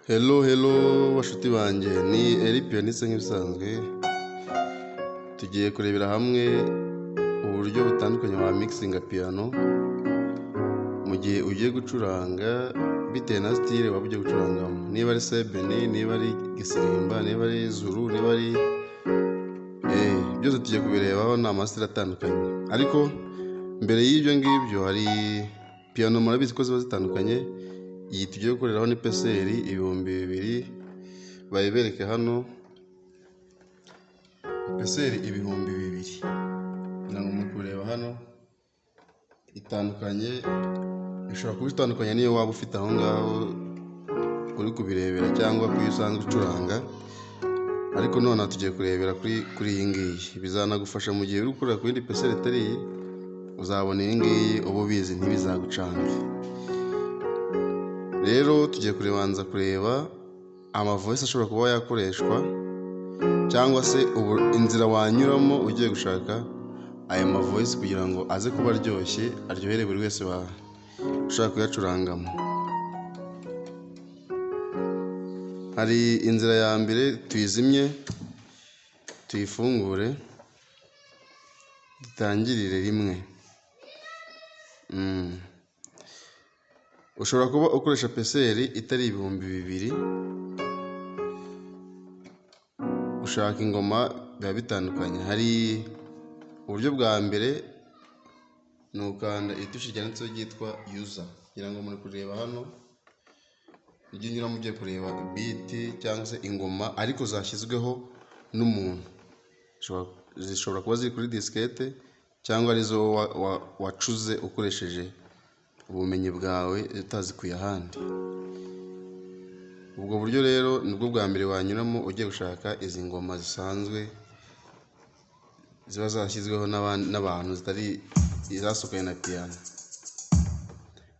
Hello bashuti banjye, ni Eri Pianiste nk'ibisanzwe. Tugiye kurebera hamwe uburyo butandukanye wa mixinga piano mu gihe ugiye gucuranga bitewe na style waba ugiye gucurangamo, niba ari sebeni, niba ari gisirimba, niba ari zuru, niba ari byose tugiye kubirebaho. Ni amasitile atandukanye, ariko mbere y'ibyo ngibyo hari piano murabizi ko ziba zitandukanye. Iyi tugiye gukoreraho ni peseri 2000, bayibereke hano. Peseri 2000 ntabwo muri kureba hano itandukanye, ishobora kuba itandukanye niyo waba ufite aho ngaho uri kubirebera cyangwa kuyo usanzwe ucuranga, ariko none tugiye kurebera kuri iyi ngiyi. Bizanagufasha mu gihe uri gukorera ku yindi peseri itari iyi, uzabona iyi ngiyi uba ubizi ntibizagucange. Rero tugiye kubanza kureba amavoice ashobora kuba yakoreshwa, cyangwa se inzira wanyuramo ugiye gushaka aya mavoice kugira ngo aze kuba aryoshye, aryohere buri wese ushaka kuyacurangamo. Hari inzira ya mbere, tuyizimye, tuyifungure, dutangirire rimwe. Ushobora kuba ukoresha peseri itari 2000, ushaka ingoma biba bitandukanye. Hari uburyo bwa mbere ni ukanda itushi ryanditseho ryitwa user, kugira ngo muri kureba hano ujye unyuramo ugiye kureba beat cyangwa se ingoma ariko zashyizweho n'umuntu. Zishobora kuba ziri kuri diskete cyangwa arizo wacuze ukoresheje ubumenyi bwawe utazikuye ahandi. Ubwo buryo rero nibwo bwa mbere wanyuramo ugiye gushaka izi ngoma zisanzwe ziba zashyizweho n'abantu zitari izasohoye na piano.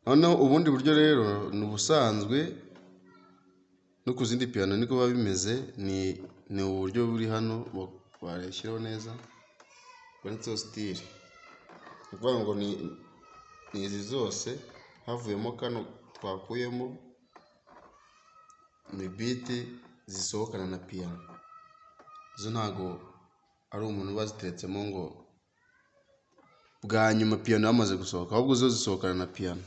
Noneho ubundi buryo rero ni ubusanzwe no ku zindi piano niko biba bimeze. Ni uburyo buri hano wareshyiraho neza bwanditseho style, ni ukuvuga ngo ni izi zose havuyemo kano twakuyemo ni beat zisohokana na piano. Izo ntago ari umuntu baziteretsemo ngo bwa nyuma piano yamaze gusohoka, ahubwo zo zisohokana na piano.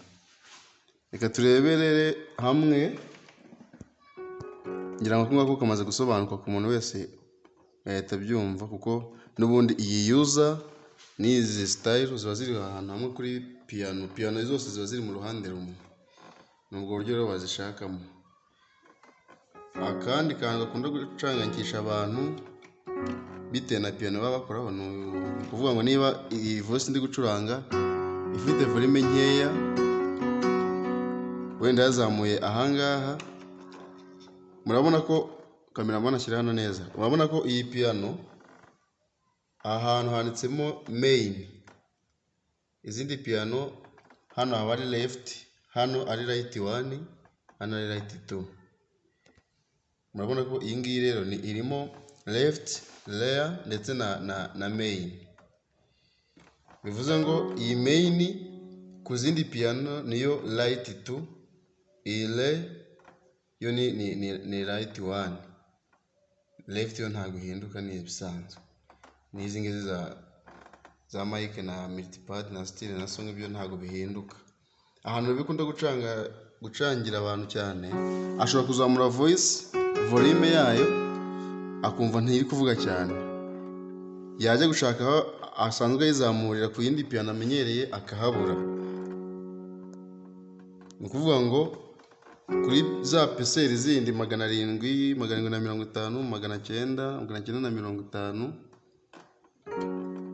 Reka tureberere hamwe, ngira ngo ngako kamaze gusobanuka ku muntu wese yahita byumva, kuko n'ubundi iyi user n'izi style ziba ziri ahantu hamwe kuri piano. Piano zose ziba ziri mu ruhande rumwe, nubwo buryo rero bazishakamo. Akandi kantu gakunda gucanganyikisha abantu bitewe na piano baba bakoraho, ni ukuvuga ngo niba iyi voice ndi gucuranga ifite volume nkeya, wenda yazamuye ahangaha, murabona ko cameraman ashyira hano neza, urabona ko iyi piano ahantu handitsemo main. Izindi piano hano haba ari left, hano ari right 1, hano ari right 2. Murabona ko iyi ngiyi rero irimo left, layer ndetse na main. Bivuze ngo iyi main ku zindi piano niyo right 2, iyi lay yo ni right 1, left yo ntabwo ihinduka, ni ibisanzwe. N'izi ngizi za mic na multipad na style na song ibyo ntabwo bihinduka. Ahantu bikunda gucangira abantu cyane, ashobora kuzamura voice volume yayo akumva ntiri kuvuga cyane, yajya gushaka aho asanzwe yizamurira ku yindi piano amenyereye akahabura. Ni ukuvuga ngo kuri za peseri zindi 700, 750, 900, 950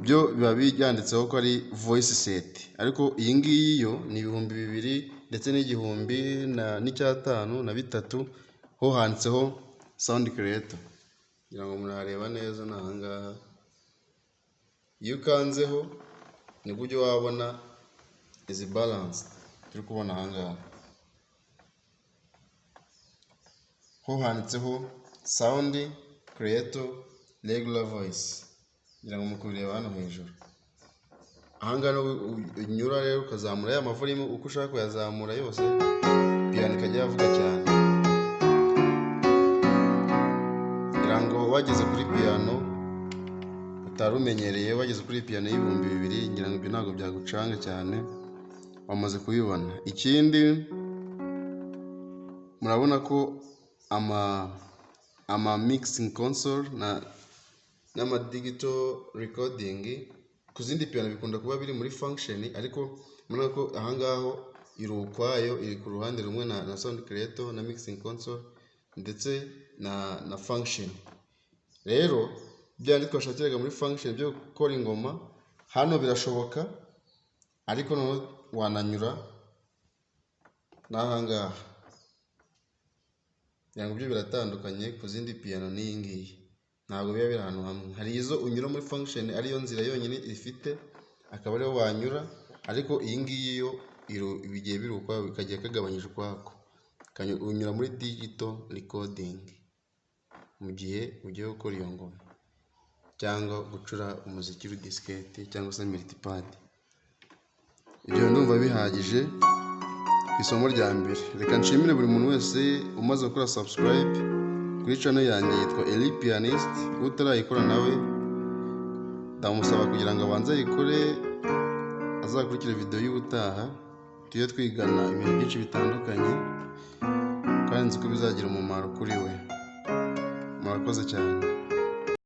byo biba byanditseho ko ari voice set, ariko iyi ngiyi yo ni 2000 ndetse n'1000 na 3 ho handitseho sound creator. Kugira ngo murareba neza ni ahangaha, iyo ukanzeho nibwo ujya wabona izi balance turi kubona ahangaha. Ho handitseho sound creator regular voice, kugira ngo mukubireba hano hejuru. Ahangaha unyura rero ukazamura ya mavolume uko ushaka kuyazamura yose, piano ikajya yavuga cyane. wageze kuri piano utari umenyereye, wageze kuri piano y'ibihumbi 2000, ngira ngo ibyo ntabwo byagucanga cyane, wamaze kubibona. Ikindi murabona ko ama mixing console n'ama digital recording ku zindi piano bikunda kuba biri muri function, ariko murabona ko ahangaho iri ukwayo, iri ku ruhande rumwe na sound creator na mixing console ndetse na function. Rero byandi twashakiraga muri function byo gukora ingoma hano birashoboka, ariko no wananyura n'ahangaha. Yango byo biratandukanye ku zindi piano n'iyi ngiyi, ntabwo biba biri ahantu hamwe. Hari izo unyura muri function ariyo nzira yonyine ifite, akaba ariho wanyura, ariko iyi ngiyi yo bigiye biri ukwayo, bikagiye kagabanyije ukwako, unyura muri digital recording mu gihe ugiye gukora iyo ngoma cyangwa gucura umuziki uri diskette cyangwa se multipad. Ibyo ndumva bihagije ku isomo rya mbere. Reka nshimire buri muntu wese umaze gukora subscribe kuri channel yanjye yitwa Eli Pianist. Utarayikora nawe ndamusaba kugira ngo abanze ayikore, azakurikire video y'ubutaha, tujye twigana ibintu byinshi bitandukanye kandi nzi ko bizagira umumaro kuri we. Murakoze cyane.